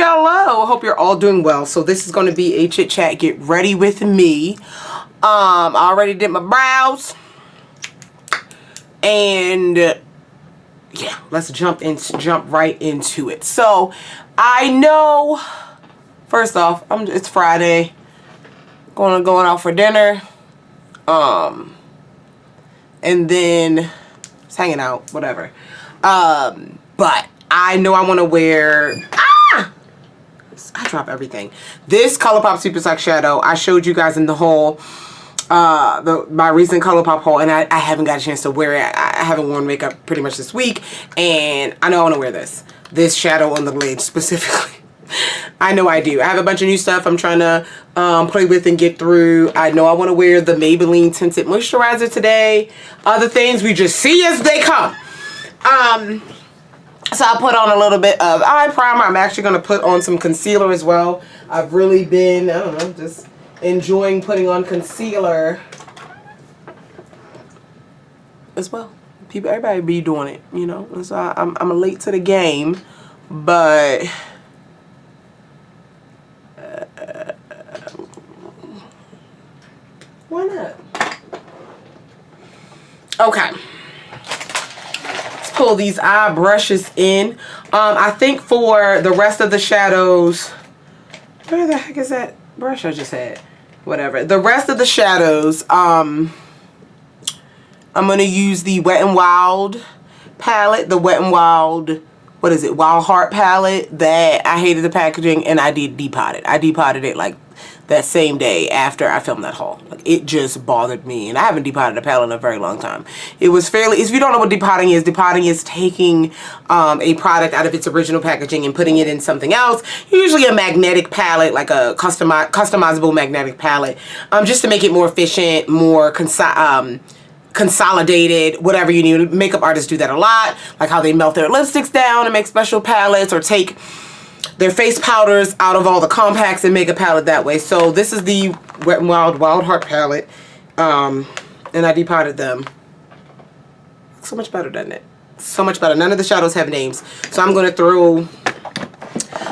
hello. Hope you're all doing well. So this is going to be a chit chat. Get ready with me. I already did my brows, and yeah, let's jump right into it. So I know, first off, it's Friday. Going out for dinner. And then just hanging out, whatever. But I know I want to wear, I drop everything. This ColourPop Super Select Shadow, I showed you guys in the haul, my recent ColourPop haul, and I haven't got a chance to wear it. I haven't worn makeup pretty much this week, and I know I want to wear this shadow on the lid specifically. I know I do. I have a bunch of new stuff I'm trying to play with and get through. I know I want to wear the Maybelline Tinted Moisturizer today. Other things we just see as they come. So I put on a little bit of eye primer. I'm actually going to put on some concealer as well. I've really been, I don't know, just enjoying putting on concealer as well. Everybody be doing it, you know. So I'm late to the game, but why not? Okay. Let's pull these eye brushes in. I think for the rest of the shadows, where the heck is that brush I just had? Whatever. The rest of the shadows, I'm going to use the Wet n Wild palette. The Wet n Wild, what is it? Wild Heart palette that I hated the packaging, and I did depot it. I depotted it like that same day after I filmed that haul. Like, it just bothered me, and I haven't depotted a palette in a very long time. It was fairly, if you don't know what depotting is taking a product out of its original packaging and putting it in something else, usually a magnetic palette, like a customizable magnetic palette, just to make it more efficient, more consolidated, whatever you need. Makeup artists do that a lot, like how they melt their lipsticks down and make special palettes, or take their face powders out of all the compacts and make a palette that way. So this is the Wet n Wild Wild Heart palette, and I depotted them. So much better, doesn't it? So much better. None of the shadows have names, so I'm going to throw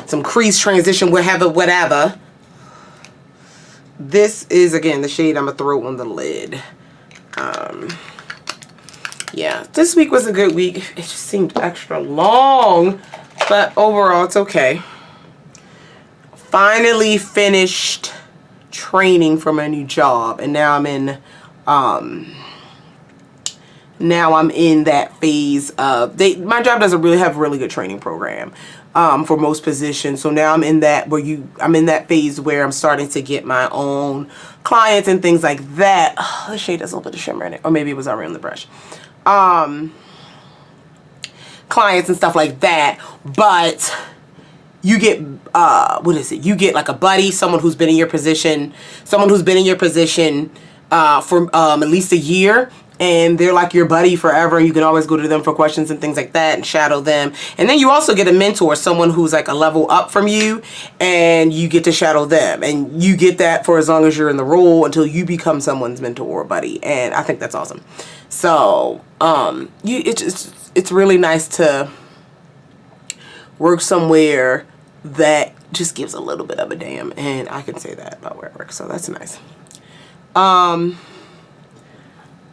some crease transition, whatever. This is, again, the shade I'm going to throw on the lid. Yeah, this week was a good week. It just seemed extra long, but overall it's okay. Finally finished training for my new job, and now I'm in that phase of, my job doesn't really have a really good training program for most positions. So now I'm in that phase where I'm starting to get my own clients and things like that. Oh, the shade has a little bit of shimmer in it, or maybe it was already on the brush. Clients and stuff like that, but you get you get like a buddy, someone who's been in your position for at least a year, and they're like your buddy forever, and you can always go to them for questions and things like that and shadow them. And then you also get a mentor, someone who's like a level up from you, and you get to shadow them, and you get that for as long as you're in the role until you become someone's mentor or buddy. And I think that's awesome. So it's really nice to work somewhere that just gives a little bit of a damn, and I can say that about where I work, so that's nice.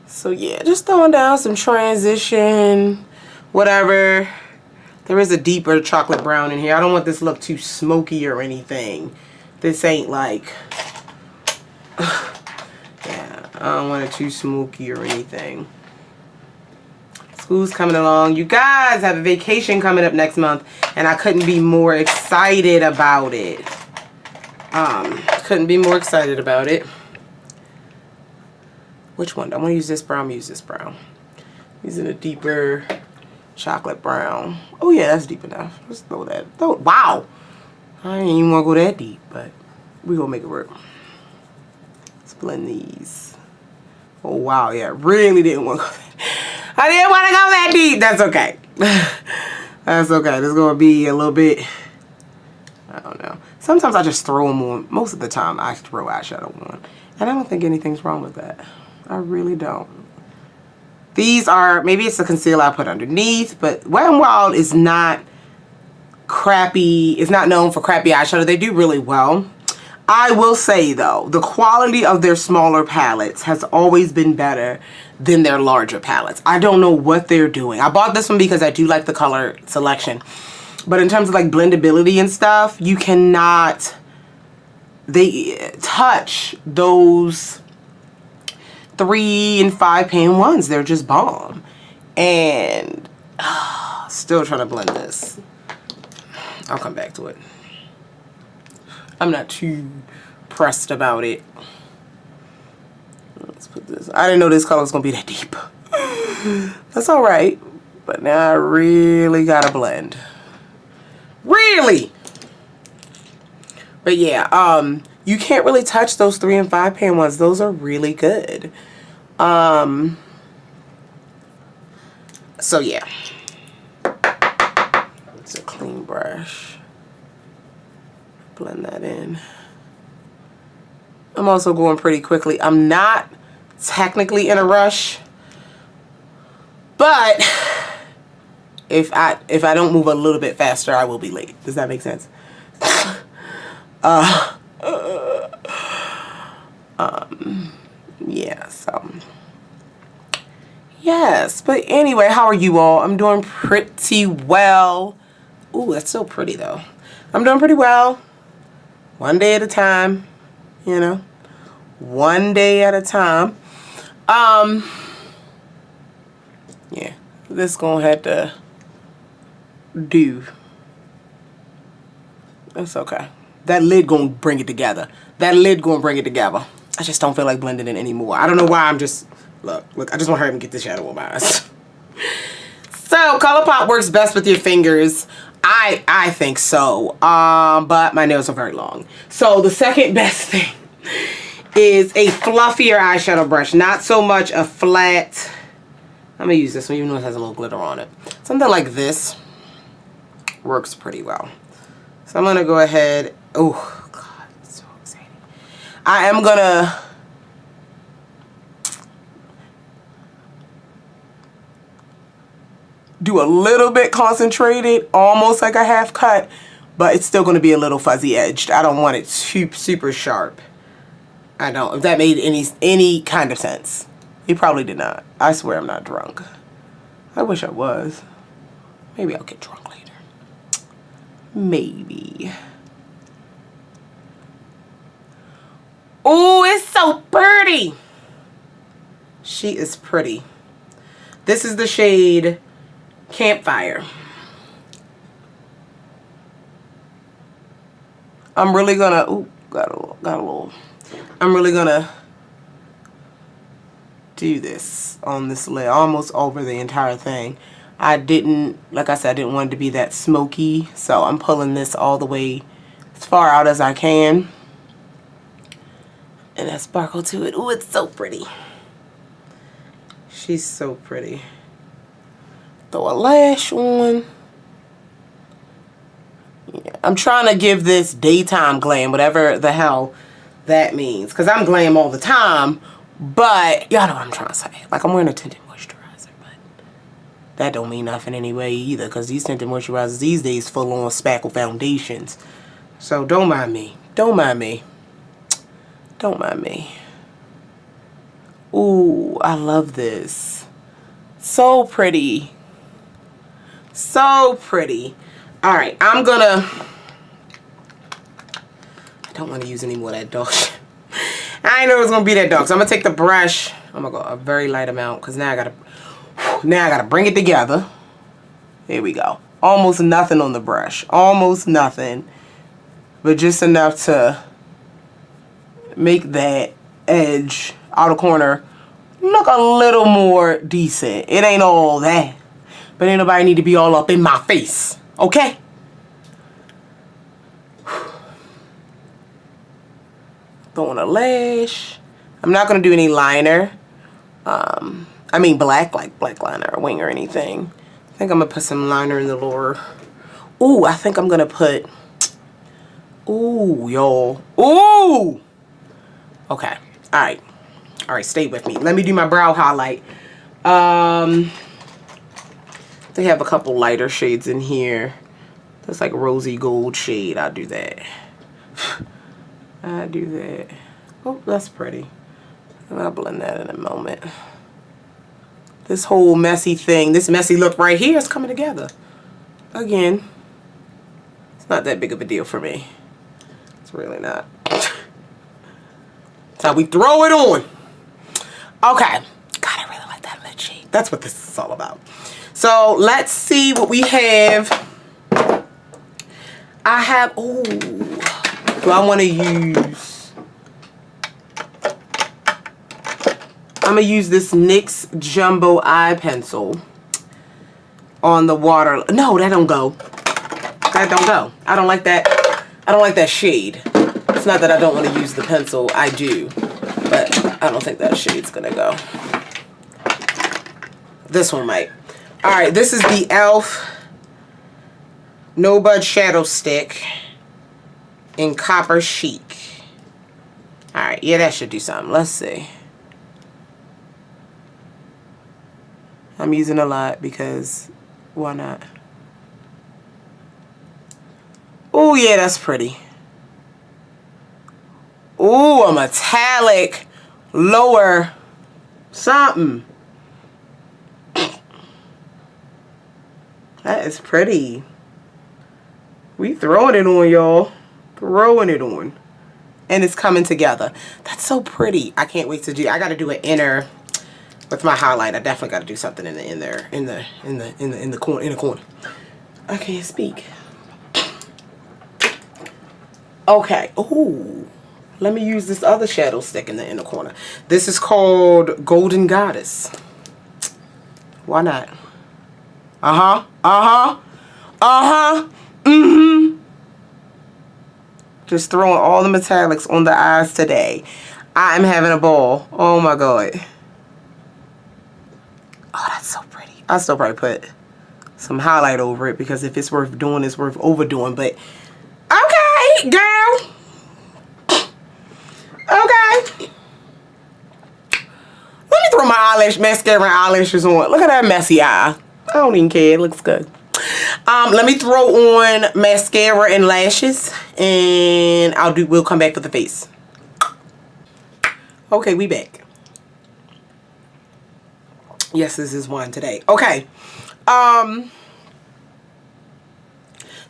So yeah, just throwing down some transition, whatever. There is a deeper chocolate brown in here. I don't want this to look too smoky or anything. This ain't like, yeah, I don't want it too smoky or anything. School's coming along. You guys have a vacation coming up next month, and I couldn't be more excited about it. Couldn't be more excited about it. Which one? I want to use this brown. I'm going to use this brown. Using a deeper chocolate brown. Oh yeah, that's deep enough. Let's throw that. Wow! I didn't even want to go that deep, but we're going to make it work. Let's blend these. Oh wow, yeah, really didn't want to go that deep. I didn't want to go that deep. That's okay. That's okay. There's going to be a little bit, I don't know. Sometimes I just throw them on. Most of the time I throw eyeshadow on. And I don't think anything's wrong with that. I really don't. These are, maybe it's the concealer I put underneath, but Wet n Wild is not crappy, it's not known for crappy eyeshadow. They do really well. I will say though, the quality of their smaller palettes has always been better than their larger palettes. I don't know what they're doing. I bought this one because I do like the color selection. But in terms of like blendability and stuff, you cannot, they touch those 3 and 5 pan ones. They're just bomb. And still trying to blend this. I'll come back to it. I'm not too pressed about it. Let's put this. I didn't know this color was gonna be that deep. That's all right. But now I really gotta blend. Really. But yeah, you can't really touch those 3 and 5 pan ones. Those are really good. So yeah. It's a clean brush. Blend that in. I'm also going pretty quickly. I'm not technically in a rush, but if I don't move a little bit faster, I will be late. Does that make sense? Yeah, so yes, but anyway, how are you all? I'm doing pretty well. Ooh, that's so pretty though. I'm doing pretty well. One day at a time, you know, one day at a time. Yeah, this gonna have to do. It's okay. That lid gonna bring it together. That lid gonna bring it together. I just don't feel like blending it anymore. I don't know why. I'm just, look, I just want to hurry and get this shadow on my eyes. So, ColourPop works best with your fingers. I think so, but my nails are very long. So the second best thing is a fluffier eyeshadow brush. Not so much a flat, I'm going to use this one even though it has a little glitter on it. Something like this works pretty well. So I'm going to go ahead, oh God, it's so exciting. I am going to do a little bit concentrated, almost like a half cut, but it's still going to be a little fuzzy edged. I don't want it super sharp. I don't, if that made any kind of sense. It probably did not. I swear I'm not drunk. I wish I was. Maybe I'll get drunk later. Maybe. Oh, it's so pretty. She is pretty. This is the shade Campfire. I'm really gonna, ooh, got a little. I'm really gonna do this on this lid, almost over the entire thing. I didn't, like I said, I didn't want it to be that smoky, so I'm pulling this all the way as far out as I can. And that sparkle to it. Ooh, it's so pretty. She's so pretty. Throw a lash on. Yeah, I'm trying to give this daytime glam, whatever the hell that means. Because I'm glam all the time, but y'all know what I'm trying to say. Like, I'm wearing a tinted moisturizer, but that don't mean nothing anyway either. Because these tinted moisturizers these days full on spackle foundations. So don't mind me. Don't mind me. Don't mind me. Ooh, I love this. So pretty. So pretty. Alright, I'm gonna, I don't want to use any more of that dark shit. I didn't know it was gonna be that dark. So I'm gonna take the brush. I'm gonna go a very light amount because now I gotta bring it together. There we go. Almost nothing on the brush. Almost nothing. But just enough to make that edge, outer corner, look a little more decent. It ain't all that. But ain't nobody need to be all up in my face. Okay? Throwing a lash. I'm not going to do any liner. I mean black, like black liner or wing or anything. I think I'm going to put some liner in the lower. Ooh, I think I'm going to put... Ooh, y'all. Ooh! Okay. Alright. Alright, stay with me. Let me do my brow highlight. They have a couple lighter shades in here That's like a rosy gold shade. I'll do that. I do that. Oh, that's pretty. And I'll blend that in a moment. This whole messy thing, this messy look right here is coming together. Again, it's not that big of a deal for me. It's really not. That's how we throw it on. Okay. God, I really like that lid shade. That's what this is all about. So let's see what we have. I have, oh, do I want to use, I'm going to use this NYX Jumbo Eye Pencil on the water. No, that don't go. That don't go. I don't like that. I don't like that shade. It's not that I don't want to use the pencil. I do. But I don't think that shade's going to go. This one might. Alright, this is the e.l.f. No Bud Shadow Stick in Copper Chic. Alright, yeah, that should do something. Let's see. I'm using a lot because why not? Oh, yeah, that's pretty. Oh, a metallic lower something. That is pretty. We throwing it on, y'all. Throwing it on. And it's coming together. That's so pretty. I can't wait to do. I got to do an inner with my highlight. I definitely got to do something in the corner. I can't speak. Okay. Ooh. Let me use this other shadow stick in the inner corner. This is called Golden Goddess. Why not? Uh-huh. Uh-huh. Uh-huh. Mm-hmm. Just throwing all the metallics on the eyes today. I'm having a ball. Oh my God. Oh, that's so pretty. I'll still probably put some highlight over it because if it's worth doing, it's worth overdoing. But okay, girl. Okay. Let me throw my mascara and eyelashes on. Look at that messy eye. I don't even care. It looks good. Let me throw on mascara and lashes, and we'll come back with the face. Okay, we back. Yes, this is one today. Okay.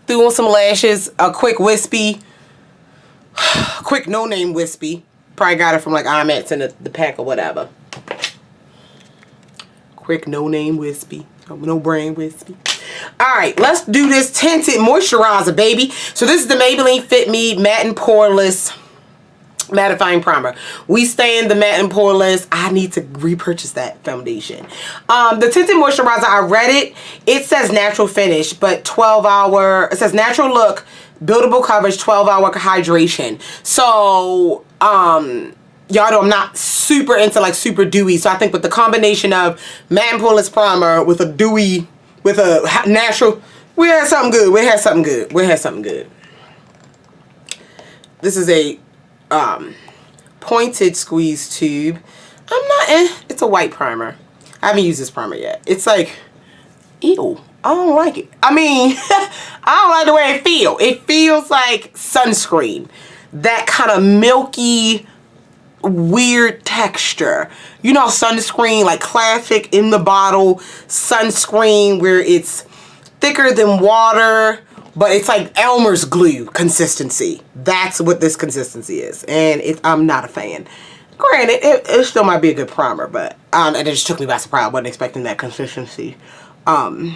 Threw on some lashes, a quick wispy, quick no-name wispy. Probably got it from like IMAX in the pack or whatever. Quick no-name wispy. No brand wispy. Alright, let's do this tinted moisturizer, baby. So this is the Maybelline Fit Me Matte and Poreless Mattifying Primer. We stand the Matte and Poreless. I need to repurchase that foundation. The tinted moisturizer, I read it. It says natural finish, but 12-hour. It says natural look, buildable coverage, 12-hour hydration. So, y'all know I'm not super into like super dewy. So I think with the combination of Matte and Poreless Primer with a dewy, with a natural, we had something good. We had something good. We had something good. This is a pointed squeeze tube. It's a white primer. I haven't used this primer yet. It's like, ew, I don't like it. I mean, I don't like the way it feels. It feels like sunscreen. That kind of milky, weird texture. You know, sunscreen, like classic in the bottle sunscreen where it's thicker than water, but it's like Elmer's glue consistency. That's what this consistency is. And I'm not a fan. Granted, it still might be a good primer, but it just took me by surprise. I wasn't expecting that consistency. I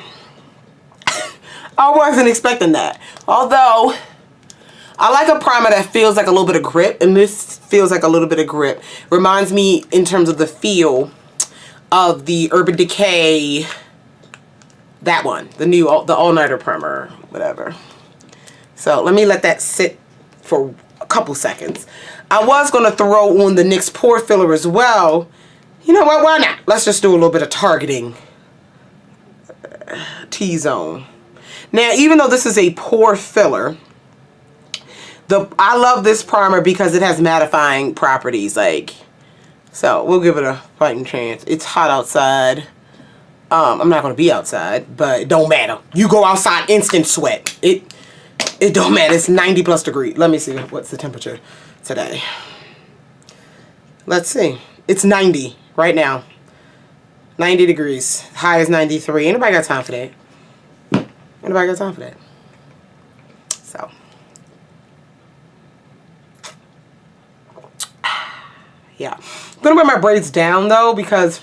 wasn't expecting that. Although, I like a primer that feels like a little bit of grip, and this feels like a little bit of grip. Reminds me, in terms of the feel, of the Urban Decay, that one, the all-nighter primer, whatever. So let me let that sit for a couple seconds. I was going to throw on the NYX Pore Filler as well. You know what, why not? Let's just do a little bit of targeting. T-zone. Now, even though this is a pore filler, I love this primer because it has mattifying properties. So we'll give it a fighting chance. It's hot outside. I'm not going to be outside, but it don't matter. You go outside, instant sweat. It don't matter. It's 90 plus degrees. Let me see what's the temperature today. Let's see. It's 90 right now. 90 degrees. High is 93. Anybody got time for that? Anybody got time for that? So. Yeah. I'm going to wear my braids down though because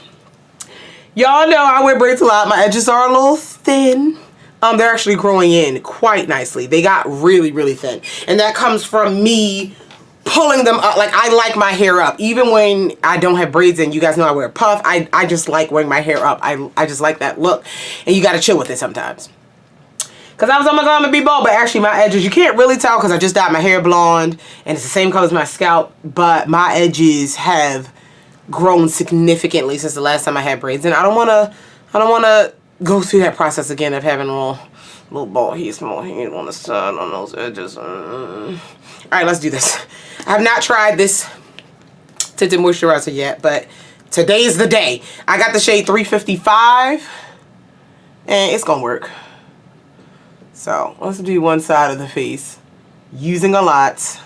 y'all know I wear braids a lot. My edges are a little thin. They're actually growing in quite nicely. They got really, really thin. And that comes from me pulling them up. Like, I like my hair up. Even when I don't have braids in, you guys know I wear a puff. I just like wearing my hair up. I just like that look. And you got to chill with it sometimes. Because I was, oh my God, I'm going to be bald. But actually, my edges, you can't really tell because I just dyed my hair blonde. And it's the same color as my scalp. But my edges have grown significantly since the last time I had braids. And I don't want to go through that process again of having a little bald head, small head on the side, on those edges. Alright, let's do this. I have not tried this tinted moisturizer yet, but today is the day. I got the shade 355, and it's gonna work. So, let's do one side of the face. Using a lot.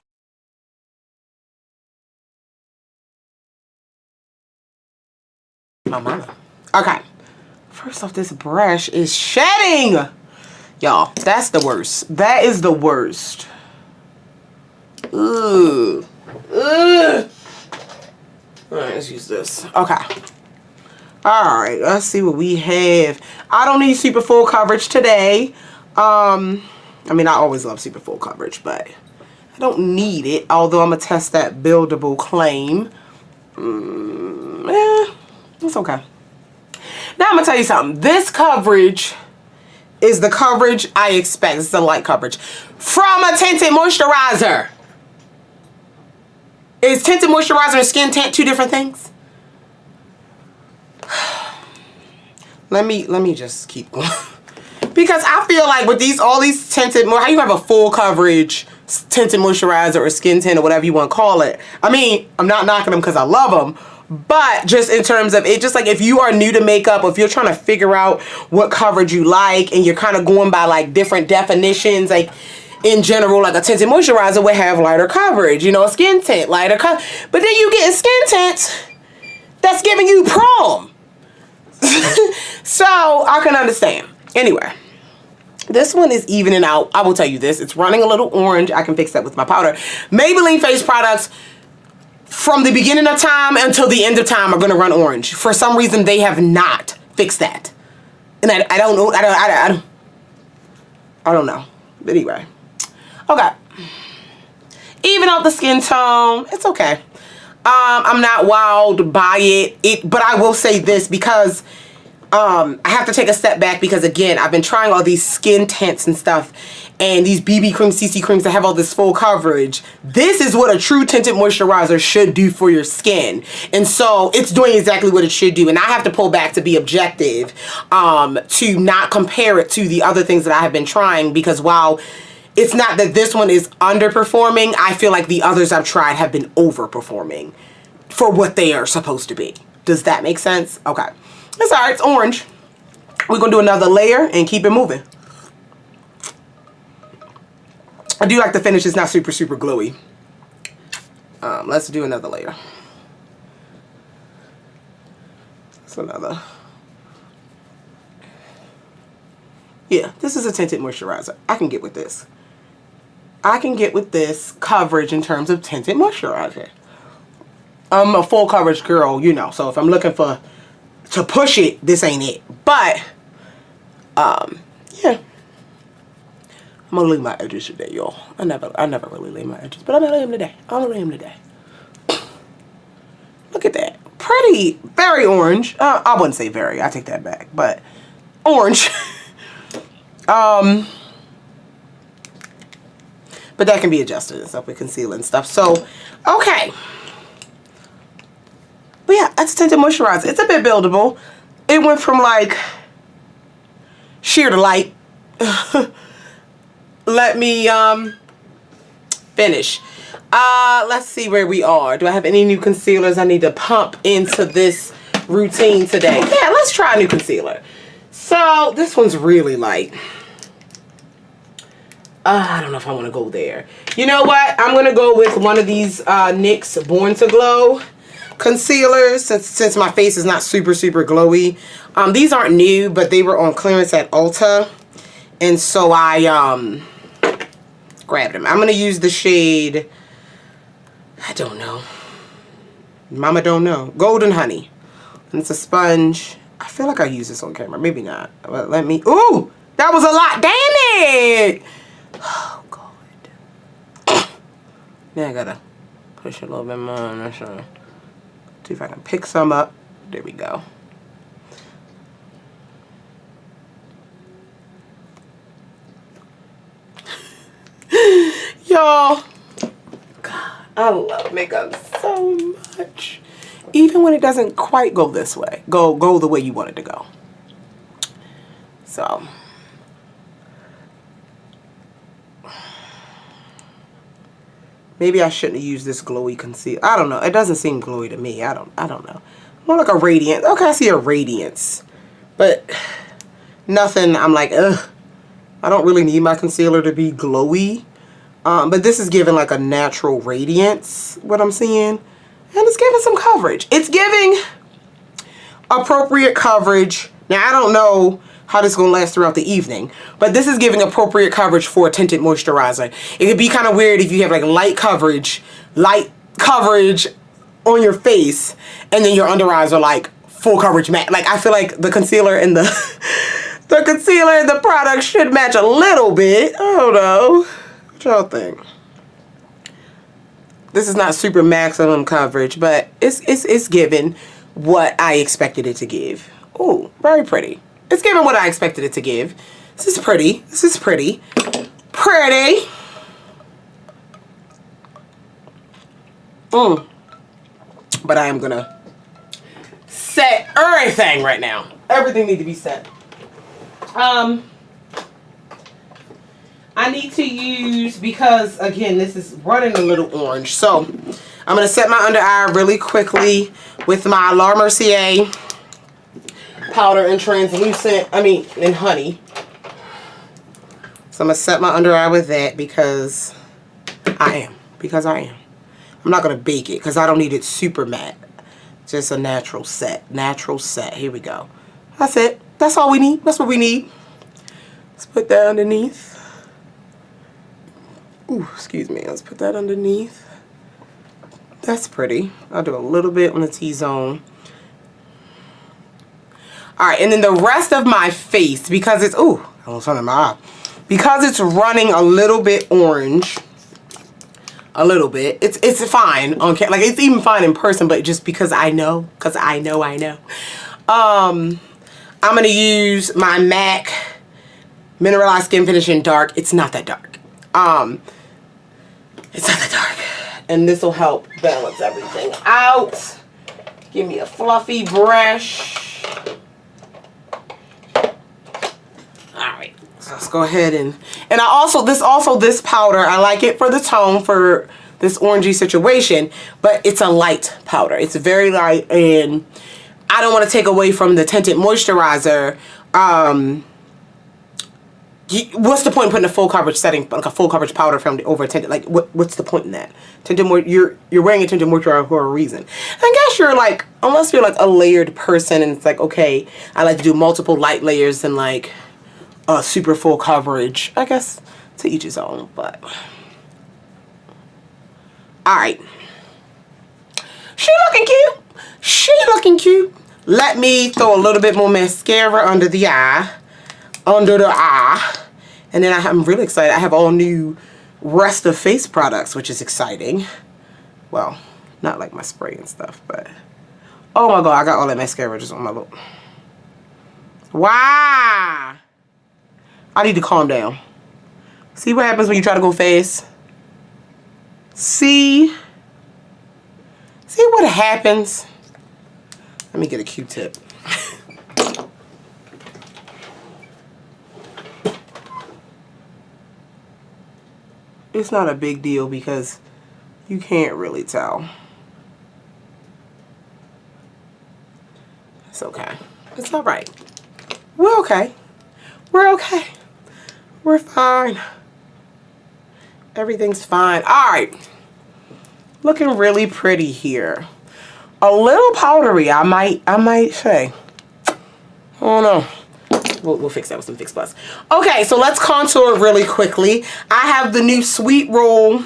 My mama. Okay. First off, this brush is shedding. Y'all, that's the worst. That is the worst. Ooh. Ugh. Alright, let's use this. Okay. Alright, let's see what we have. I don't need super full coverage today. I mean, I always love super full coverage, but I don't need it. Although I'm going to test that buildable claim. It's okay. Now I'm going to tell you something. This coverage is the coverage I expect. It's a light coverage. From a tinted moisturizer. Is tinted moisturizer and skin tint two different things? Let me just keep going. Because I feel like with all these tinted, how you have a full coverage tinted moisturizer or skin tint or whatever you want to call it. I mean, I'm not knocking them because I love them. But just in terms of it, just like if you are new to makeup, or if you're trying to figure out what coverage you like and you're kind of going by like different definitions, like in general, like a tinted moisturizer would have lighter coverage, you know, a skin tint, lighter coverage. But then you get a skin tint that's giving you prom. So I can understand. Anyway, this one is evening out. I will tell you this. It's running a little orange. I can fix that with my powder. Maybelline face products from the beginning of time until the end of time are going to run orange. For some reason, they have not fixed that. And I don't know. I don't know. But anyway. Okay. Even out the skin tone. It's okay. I'm not wowed by it. But I will say this because I have to take a step back because, again, I've been trying all these skin tints and stuff and these BB creams, CC creams that have all this full coverage. This is what a true tinted moisturizer should do for your skin. And so it's doing exactly what it should do. And I have to pull back to be objective to not compare it to the other things that I have been trying, because while it's not that this one is underperforming, I feel like the others I've tried have been overperforming for what they are supposed to be. Does that make sense? Okay. It's alright, it's orange. We're going to do another layer and keep it moving. I do like the finish. It's not super, super gluey. Let's do another layer. That's another. Yeah, this is a tinted moisturizer. I can get with this. I can get with this coverage in terms of tinted moisturizer. I'm a full coverage girl, you know. So if I'm looking to push it, this ain't it. But, yeah. I'm gonna leave my edges today, y'all. I never really leave my edges, but I'm gonna leave them today. I'm gonna leave them today. Look at that. Pretty, very orange. I wouldn't say very, I take that back, but orange. But that can be adjusted and stuff with concealer and stuff. So, okay. But yeah, that's a tinted moisturizer. It's a bit buildable. It went from like sheer to light. Let me finish. Let's see where we are. Do I have any new concealers I need to pump into this routine today? Yeah, let's try a new concealer. So this one's really light. I don't know if I want to go there. You know what? I'm going to go with one of these NYX Born to Glow concealers since my face is not super glowy. These aren't new, but they were on clearance at Ulta. And so I grabbed them. I'm going to use the shade, I don't know. Mama don't know. Golden Honey. And it's a sponge. I feel like I used this on camera. Maybe not. But let me... Ooh! That was a lot. Damn it! Oh, God. Now I gotta push a little bit more on this one. See if I can pick some up. There we go. Y'all, God, I love makeup so much. Even when it doesn't quite go this way. Go the way you want it to go. So... maybe I shouldn't have used this glowy concealer. I don't know. It doesn't seem glowy to me. I don't know. More like a radiance. Okay, I see a radiance. But nothing, I'm like, ugh. I don't really need my concealer to be glowy. But this is giving like a natural radiance, what I'm seeing. And it's giving some coverage. It's giving appropriate coverage. Now, I don't know how this is going to last throughout the evening. But this is giving appropriate coverage for a tinted moisturizer. It could be kind of weird if you have like light coverage on your face, and then your under eyes are like full coverage matte. Like, I feel like the concealer and the product should match a little bit. I don't know. What y'all think? This is not super maximum coverage, but it's giving what I expected it to give. Ooh, very pretty. It's giving what I expected it to give. This is pretty. This is pretty. Pretty. But I am going to set everything right now. Everything needs to be set. I need to use, because again, this is running a little orange. So I'm going to set my under eye really quickly with my La Mercier powder and translucent, and honey. So I'm going to set my under eye with that because I am. I'm not going to bake it because I don't need it super matte. Just a natural set. Here we go. That's it. That's all we need. That's what we need. Let's put that underneath. Ooh, excuse me. Let's put that underneath. That's pretty. I'll do a little bit on the T-zone. Alright, and then the rest of my face, because it's, ooh, I almost found my eye. Because it's running a little bit orange, a little bit, it's fine on camera. Like, it's even fine in person, but just because I know. I'm going to use my MAC Mineralized Skin Finish in Dark. It's not that dark. It's not that dark. And this will help balance everything out. Give me a fluffy brush. Alright, so let's go ahead and this powder, I like it for the tone for this orangey situation, but it's a light powder. It's very light, and I don't want to take away from the tinted moisturizer. What's the point in putting a full coverage setting, like a full coverage powder from over a tinted? Like, what's the point in that? You're wearing a tinted moisturizer for a reason. I guess you're like, unless you're like a layered person, and it's like, okay, I like to do multiple light layers and like super full coverage. I guess to each his own, but all right. She looking cute. Let me throw a little bit more mascara under the eye. And then I'm really excited. I have all new rest of face products, which is exciting. Well, not like my spray and stuff, but oh my god, I got all that mascara just on my lip. Wow. I need to calm down. See what happens when you try to go fast? See what happens? Let me get a Q-tip. It's not a big deal because you can't really tell. It's okay. It's all right. We're okay. We're okay. We're fine. Everything's fine. All right. Looking really pretty here. A little powdery, I might say. I don't know. We'll fix that with some Fix Plus. Okay, so let's contour really quickly. I have the new Sweet Roll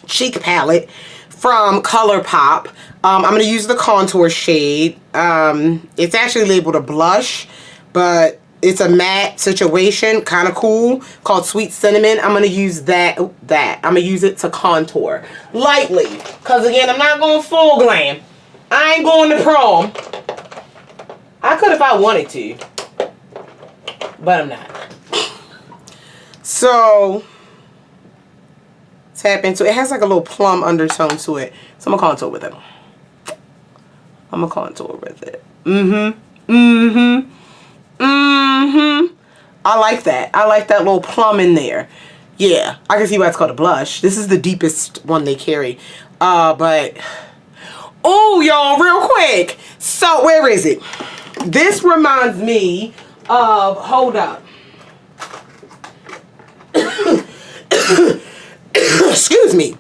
Cheek Palette from ColourPop. I'm going to use the contour shade. It's actually labeled a blush, but it's a matte situation, kind of cool, called Sweet Cinnamon. I'm going to use that. I'm going to use it to contour lightly. Because, again, I'm not going full glam. I ain't going to prom. I could if I wanted to. But I'm not. So, tap into it. It has like a little plum undertone to it. So I'm going to contour with it. I'm going to contour with it. I like that. I like that little plum in there. Yeah, I can see why it's called a blush. This is the deepest one they carry. But, oh, y'all, real quick. So, where is it? This reminds me of, hold up. Excuse me.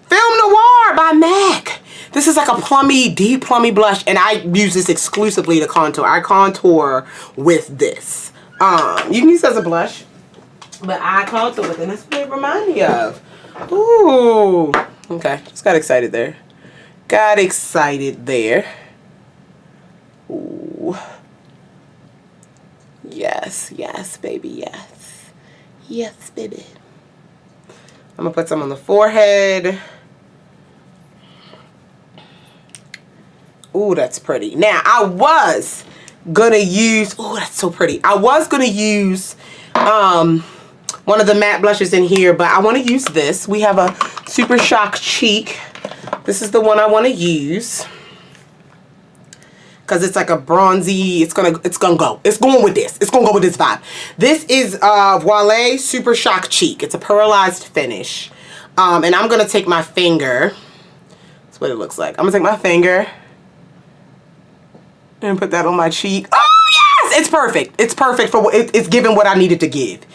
Film Noir by MAC. This is like a plummy, deep plummy blush, and I use this exclusively to contour. I contour with this. You can use it as a blush, but I contour with it, and that's what it reminds me of. Ooh. Okay, just got excited there. Got excited there. Ooh. Yes, yes, baby, yes. Yes, baby. I'm going to put some on the forehead. Ooh, that's pretty. Now, I was going to use... Ooh, that's so pretty. I was going to use one of the matte blushes in here, but I want to use this. We have a Super Shock Cheek. This is the one I want to use. Because it's like a bronzy, it's going go. It's going with this. It's going to go with this vibe. This is Voile Super Shock Cheek. It's a pearlized finish. And I'm going to take my finger. That's what it looks like. I'm going to take my finger and put that on my cheek. Oh, yes! It's perfect. It's perfect for, it's giving what I needed to give.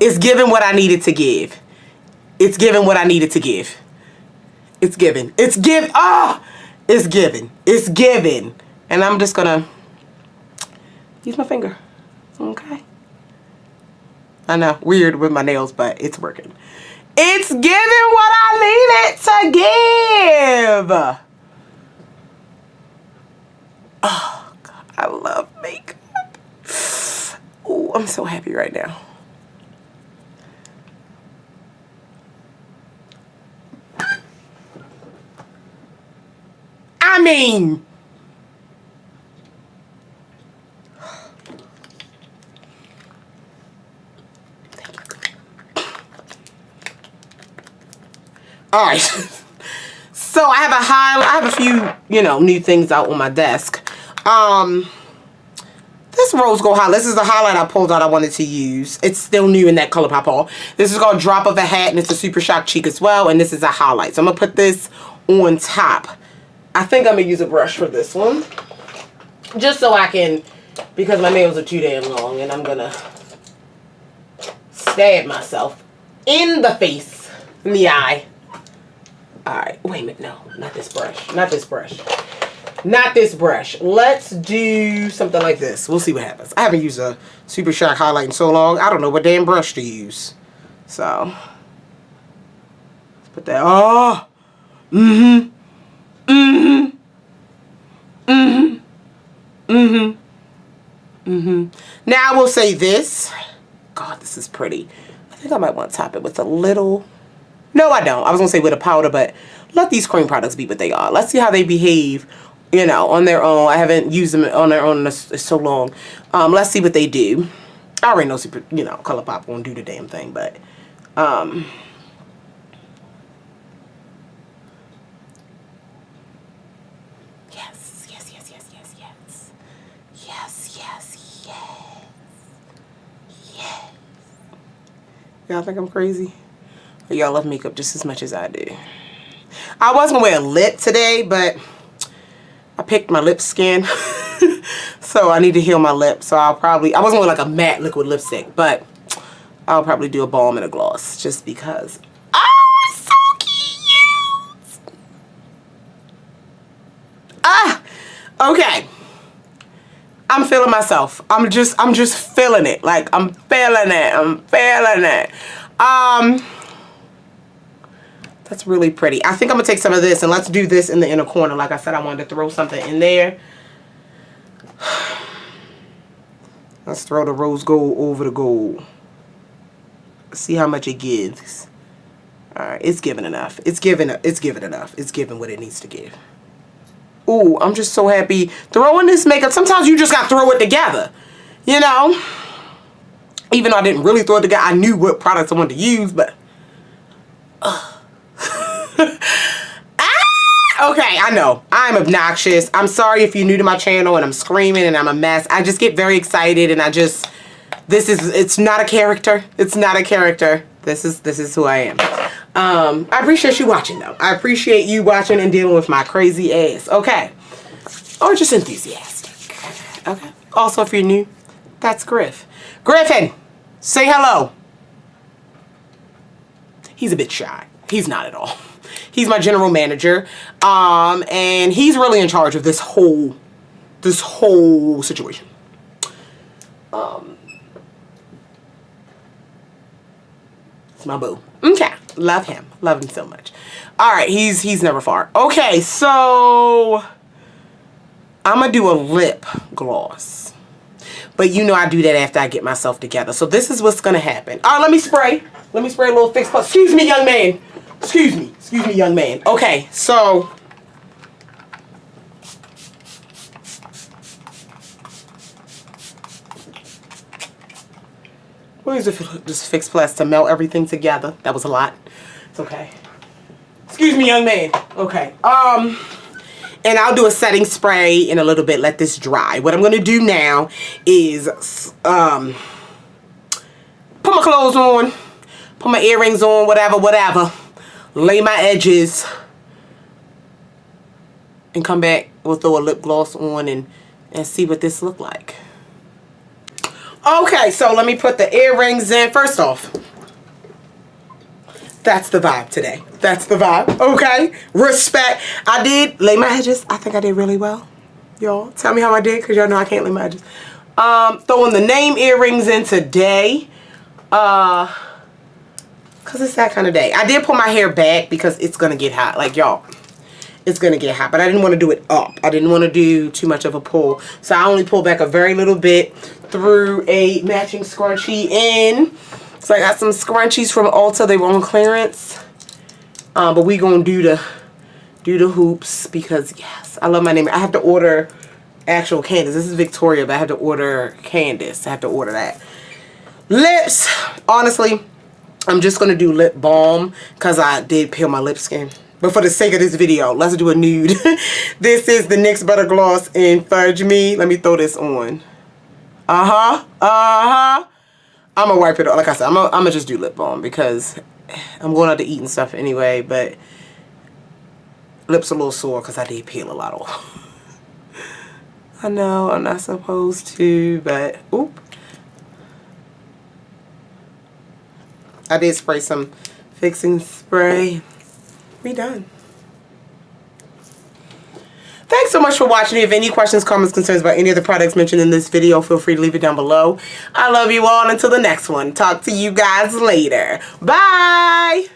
It's giving what I needed to give. It's giving what I needed to give. It's giving. It's giving. Oh! It's giving. It's giving. And I'm just gonna use my finger. Okay. I know, weird with my nails, but it's working. It's giving what I need it to give. Oh, God, I love makeup. Oh, I'm so happy right now. I mean... All right, so I have a few, you know, new things out on my desk. This rose gold highlight, this is the highlight I pulled out I wanted to use. It's still new in that ColourPop haul. This is called Drop of a Hat, and it's a Super Shock Cheek as well, and this is a highlight. So I'm going to put this on top. I think I'm going to use a brush for this one. Just so I can, because my nails are too damn long, and I'm going to stab myself in the face, in the eye. Alright, wait a minute, no, not this brush, not this brush, not this brush. Let's do something like this. We'll see what happens. I haven't used a Super Shock highlight in so long, I don't know what damn brush to use. So, let's put that, oh, Now I will say this. God, this is pretty. I think I might want to top it with a little... No, I don't. I was going to say with a powder, but let these cream products be what they are. Let's see how they behave, you know, on their own. I haven't used them on their own in so long. Let's see what they do. I already know ColourPop won't do the damn thing, but... Yes, yes, yes, yes, yes, yes. Yes, yes, yes. Yes. Y'all think I'm crazy? Y'all love makeup just as much as I do. I was gonna wear a lip today, but I picked my lip skin. So I need to heal my lip. So I wasn't wearing like a matte liquid lipstick, but I'll probably do a balm and a gloss just because Okay. I'm feeling myself. I'm just feeling it. Like, I'm feeling it. I'm feeling it. That's really pretty. I think I'm going to take some of this and let's do this in the inner corner. Like I said, I wanted to throw something in there. Let's throw the rose gold over the gold. See how much it gives. Alright, it's giving enough. It's giving enough. It's giving what it needs to give. Ooh, I'm just so happy throwing this makeup. Sometimes you just got to throw it together. You know? Even though I didn't really throw it together, I knew what products I wanted to use, but... Okay, I know. I'm obnoxious. I'm sorry if you're new to my channel and I'm screaming and I'm a mess. I just get very excited and I just... it's not a character. It's not a character. This is who I am. I appreciate you watching though. I appreciate you watching and dealing with my crazy ass. Okay. Or just enthusiastic. Okay. Also, if you're new, that's Griff. Griffin, say hello. He's a bit shy. He's not at all. He's my general manager. And he's really in charge of this whole situation. It's my boo. Okay. Love him. Love him so much. Alright, he's never far. Okay, so I'm gonna do a lip gloss. But you know I do that after I get myself together. So this is what's gonna happen. Alright, let me spray. Let me spray a little fix plus. Excuse me, young man. Excuse me, young man. Okay, so we'll use this Fix Plus to melt everything together. That was a lot. It's okay. Excuse me, young man. Okay. And I'll do a setting spray in a little bit. Let this dry. What I'm gonna do now is put my clothes on, put my earrings on, whatever. Lay my edges, and come back. We'll throw a lip gloss on and see what this look like. Okay, so let me put the earrings in. First off, that's the vibe today. That's the vibe. Okay, respect. I did lay my edges. I think I did really well. Y'all, tell me how I did, because y'all know I can't lay my edges. Throwing the name earrings in today. Because it's that kind of day. I did pull my hair back because it's going to get hot. Like, y'all, it's going to get hot. But I didn't want to do it up. I didn't want to do too much of a pull. So I only pulled back a very little bit. Threw a matching scrunchie in. So I got some scrunchies from Ulta. They were on clearance. But we going to do the hoops because, yes, I love my name. I have to order actual Candice. This is Victoria, but I have to order Candice. I have to order that. Lips, honestly, I'm just going to do lip balm because I did peel my lip skin. But for the sake of this video, let's do a nude. This is the NYX Butter Gloss in Fudge Me. Let me throw this on. I'm going to wipe it off. Like I said, I'm going to just do lip balm because I'm going out to eat and stuff anyway. But lips a little sore because I did peel a lot off. I know I'm not supposed to, but oop. I did spray some fixing spray. We done. Thanks so much for watching. If you have any questions, comments, concerns about any of the products mentioned in this video, feel free to leave it down below. I love you all. Until the next one. Talk to you guys later. Bye.